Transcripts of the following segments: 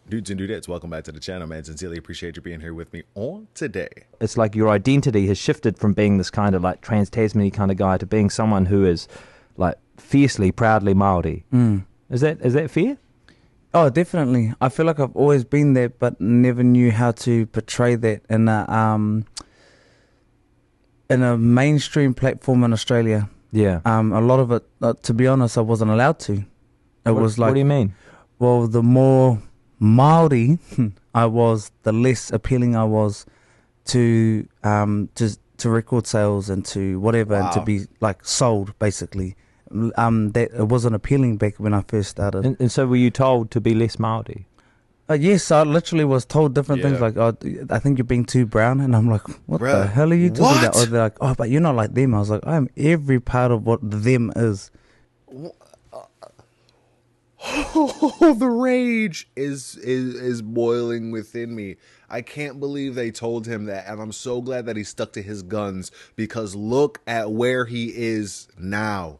Dudes and dudettes, welcome back to the channel, man. Sincerely appreciate you being here with me on today. It's like your identity has shifted from being this kind of like trans-Tasman kind of guy to being someone who is like fiercely, proudly Maori. Is that fair? Oh, definitely. I feel like I've always been there, but never knew how to portray that in a mainstream platform in Australia. Yeah. A lot of it, to be honest, I wasn't allowed to. What do you mean? Well, the more Maori I was, the less appealing I was to record sales and to whatever, and to be like sold basically. That it wasn't appealing back when I first started. And so were you told to be less Maori? Yes, I literally was told different things Yeah. like, "Oh, I think you're being too brown," and I'm like, "What the Bruh, hell are you talking about?" what? Or they're like, "Oh, but you're not like them." I was like, "I am every part of what them is." Oh, the rage is boiling within me. I can't believe they told him that, and I'm so glad that he stuck to his guns, because look at where he is now.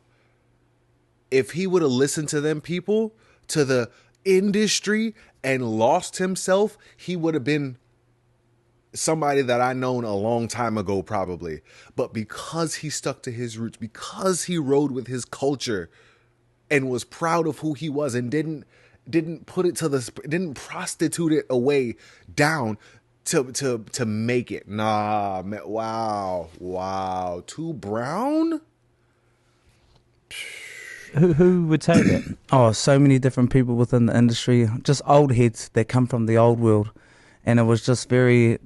If he would have listened to them people, to the industry, and lost himself, he would have been somebody that I known a long time ago probably. But because he stuck to his roots, because he rode with his culture and was proud of who he was, and didn't put it to didn't prostitute it away down to make it. Nah, man, wow, too brown. Who would say that? Oh, so many different people within the industry, just old heads that come from the old world, and it was just very.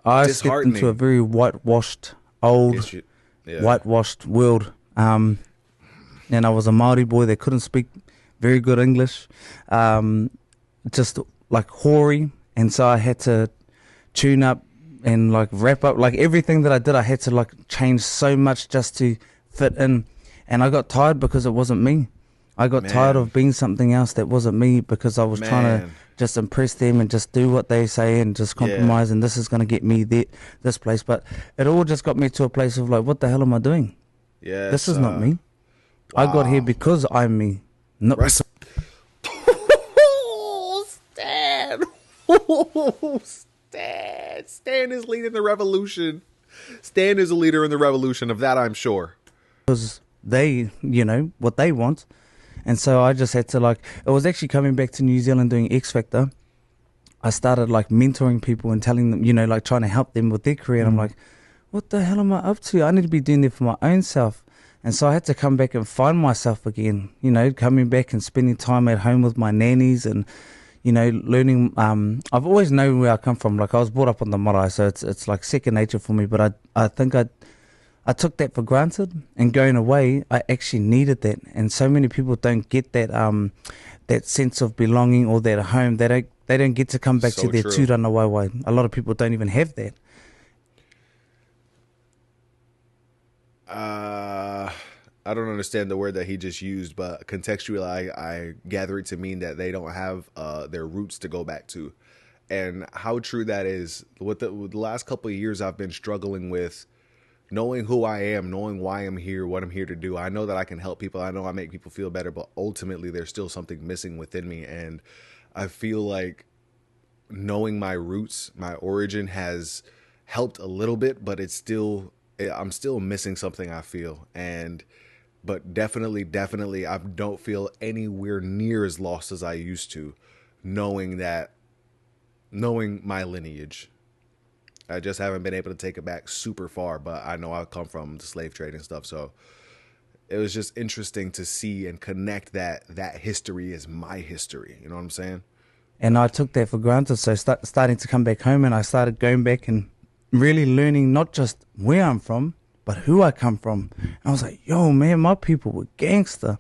I stepped into a very whitewashed, old, Yeah. whitewashed world. And I was a Maori boy that couldn't speak very good English, just like hoary, and so I had to tune up and like wrap up, like everything that I did, I had to like change so much just to fit in, and I got tired because it wasn't me. I got tired of being something else that wasn't me, because I was trying to just impress them and just do what they say and just compromise, and this is going to get me this place. But it all just got me to a place of like, what the hell am I doing? Yeah, This is not me. I got here because I'm me. Not Stan. Stan is leading the revolution. Stan is a leader in the revolution, of that I'm sure. because they, what they want. And so I just had to like, it was actually coming back to New Zealand doing X Factor. I started like mentoring people and telling them, like trying to help them with their career. And I'm like, what the hell am I up to? I need to be doing that for my own self. And so I had to come back and find myself again, coming back and spending time at home with my nannies and, learning. I've always known where I come from. Like I was brought up on the marae, so it's like second nature for me. But I think I took that for granted, and going away, I actually needed that. And so many people don't get that that sense of belonging or that home. They don't get to come back to their tūrana waiwai. A lot of people don't even have that. I don't understand the word that he just used, but contextually, I gather it to mean that they don't have their roots to go back to. And how true that is. With the last couple of years, I've been struggling with knowing who I am, knowing why I'm here, what I'm here to do. I know that I can help people. I know I make people feel better, but ultimately there's still something missing within me. And I feel like knowing my roots, my origin has helped a little bit, but I'm still missing something, I feel. But definitely, I don't feel anywhere near as lost as I used to, knowing my lineage. I just haven't been able to take it back super far, but I know I come from the slave trade and stuff. So it was just interesting to see and connect that history is my history. You know what I'm saying? And I took that for granted. So starting to come back home, and I started going back and really learning not just where I'm from, but who I come from. And I was like, yo, man, my people were gangster.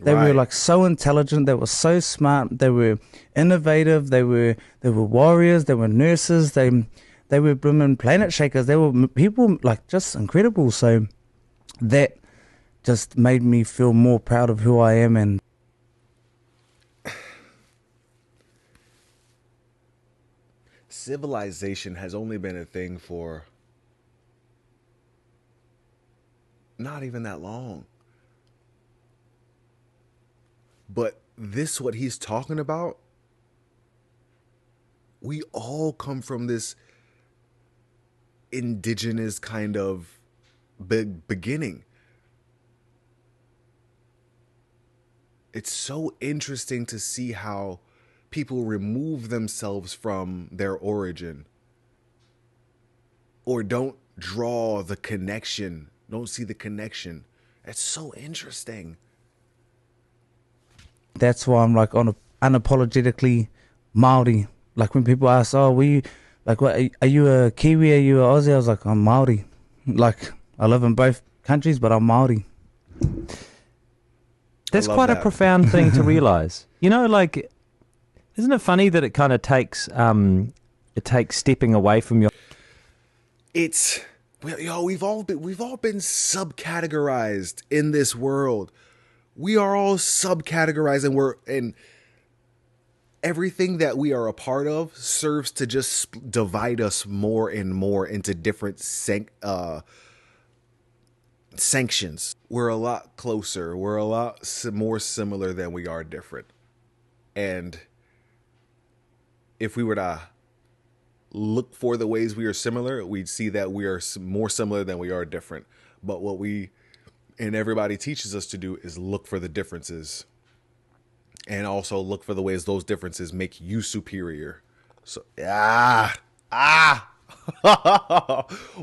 They were like so intelligent. They were so smart. They were innovative. They were warriors. They were nurses. They were blooming planet shakers. They were people like just incredible. So that just made me feel more proud of who I am. And civilization has only been a thing for not even that long. But what he's talking about we all come from this indigenous kind of beginning. It's so interesting to see how people remove themselves from their origin or don't draw the connection, don't see the connection. It's so interesting. That's why I'm like unapologetically Maori. Like when people ask, "Oh, what? Are you a Kiwi? Are you a Aussie?" I was like, "I'm Maori." Like I live in both countries, but I'm Maori. That's quite a profound thing to realize. You know, like, isn't it funny that it kind of takes stepping away from your. We've all been subcategorized in this world. We are all subcategorized, and everything that we are a part of serves to just divide us more and more into different sanctions. We're a lot closer. We're a lot more similar than we are different. And if we were to look for the ways we are similar, we'd see that we are more similar than we are different. But what everybody teaches us to do is look for the differences, and also look for the ways those differences make you superior. So,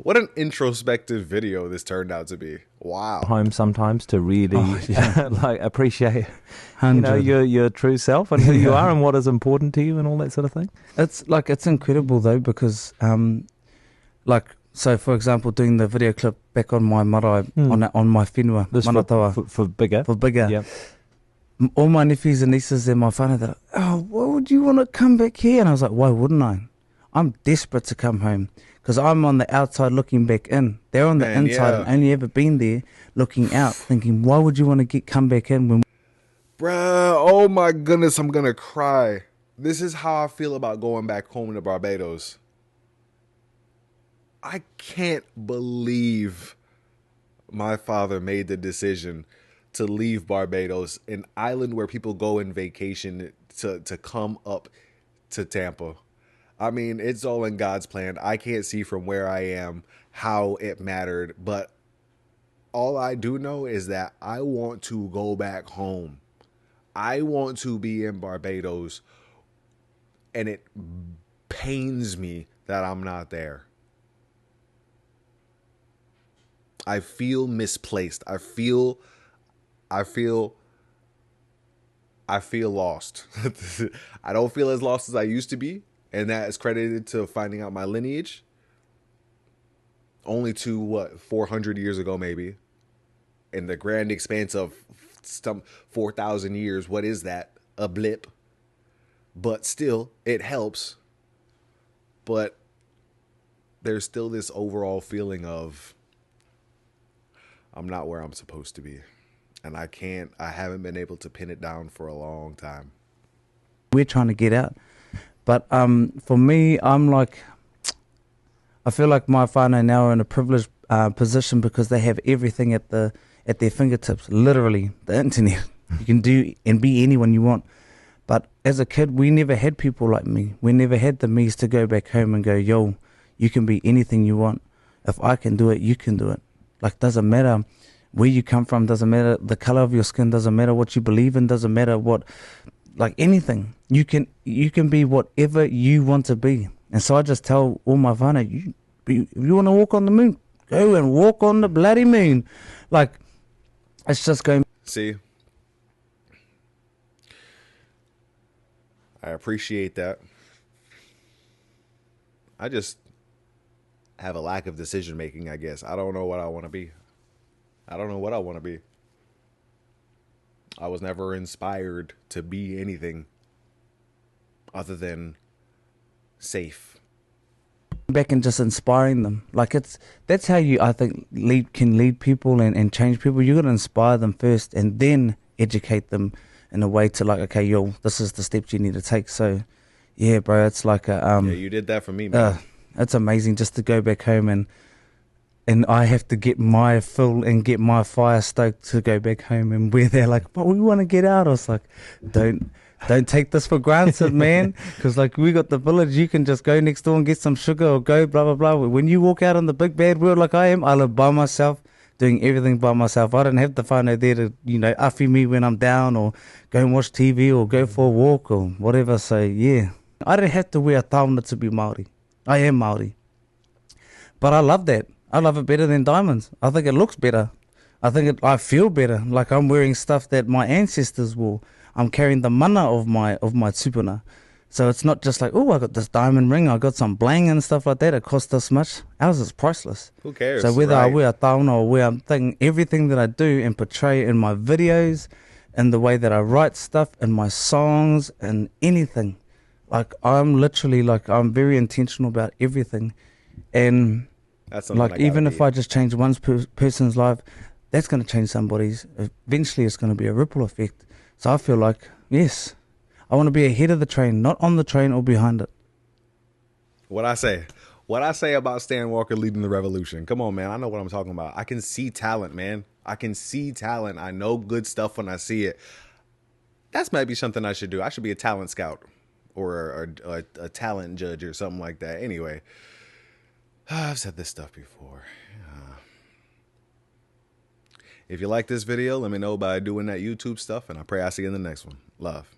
what an introspective video this turned out to be. Wow. Home sometimes to really like appreciate your true self and who you are and what is important to you and all that sort of thing. It's incredible though, because so for example, doing the video clip back on my marae, on my whenua, this manatawa, for bigger. Yep. All my nephews and nieces and my whānau, they're like, "Oh, why would you want to come back here?" And I was like, why wouldn't I? I'm desperate to come home because I'm on the outside looking back in. They're on the inside and only ever been there looking out, thinking, why would you want to come back in when... Bruh, oh my goodness, I'm going to cry. This is how I feel about going back home to Barbados. I can't believe my father made the decision to leave Barbados, an island where people go in vacation, to come up to Tampa. I mean, it's all in God's plan. I can't see from where I am how it mattered, but all I do know is that I want to go back home. I want to be in Barbados, and it pains me that I'm not there. I feel misplaced. I feel lost. I don't feel as lost as I used to be, and that is credited to finding out my lineage only to 400 years ago, maybe. In the grand expanse of some 4,000 years, what is that? A blip. But still, it helps. But there's still this overall feeling of I'm not where I'm supposed to be. And I haven't been able to pin it down for a long time. We're trying to get out. But for me, I feel like my whānau now are in a privileged position because they have everything at their fingertips, literally, the internet. You can do and be anyone you want. But as a kid, we never had people like me. We never had the means to go back home and go, yo, you can be anything you want. If I can do it, you can do it. Like, doesn't matter where you come from, doesn't matter the color of your skin, doesn't matter what you believe in, doesn't matter what, like anything. You can be whatever you want to be. And so I just tell all my whānau, if you want to walk on the moon, go and walk on the bloody moon. Like, it's just going. See, I appreciate that. I just have a lack of decision making, I guess. I don't know what I want to be. I don't know what I want to be. I was never inspired to be anything other than safe. Back and just inspiring them. Like, that's how you, I think, can lead people and change people. You got to inspire them first and then educate them in a way to, like, okay, yo, this is the steps you need to take. So yeah, bro, it's like a yeah, you did that for me, man. It's amazing just to go back home and I have to get my fill and get my fire stoked to go back home, and where they're like, but we want to get out. I was like, don't don't take this for granted, man. Because like we got the village, you can just go next door and get some sugar or go blah blah blah. When you walk out on the big bad world like I am, I live by myself, doing everything by myself. I don't have the whānau there to, you know, awhi me when I'm down or go and watch TV or go for a walk or whatever. So yeah, I don't have to wear a taona to be Maori. I am Maori, but I love that. I love it better than diamonds. I think it looks better. I feel better. Like I'm wearing stuff that my ancestors wore. I'm carrying the mana of my tupuna. So it's not just like, oh, I got this diamond ring, I got some bling and stuff like that. It cost this much. Ours is priceless. Who cares? So whether I right? wear a taona or wear a thing, everything that I do and portray in my videos, in the way that I write stuff, in my songs, and anything, like I'm literally like I'm very intentional about everything. And That's like even if I just change one person's life, that's going to change somebody's. Eventually, it's going to be a ripple effect. So I feel like yes. I want to be ahead of the train, not on the train or behind it. What I say about Stan Walker leading the revolution. Come on, man. I know what I'm talking about. I can see talent, man. I can see talent. I know good stuff when I see it. That's maybe something I should do. I should be a talent scout or a talent judge or something like that. Anyway, I've said this stuff before. If you like this video, let me know by doing that YouTube stuff, and I pray I see you in the next one. Love.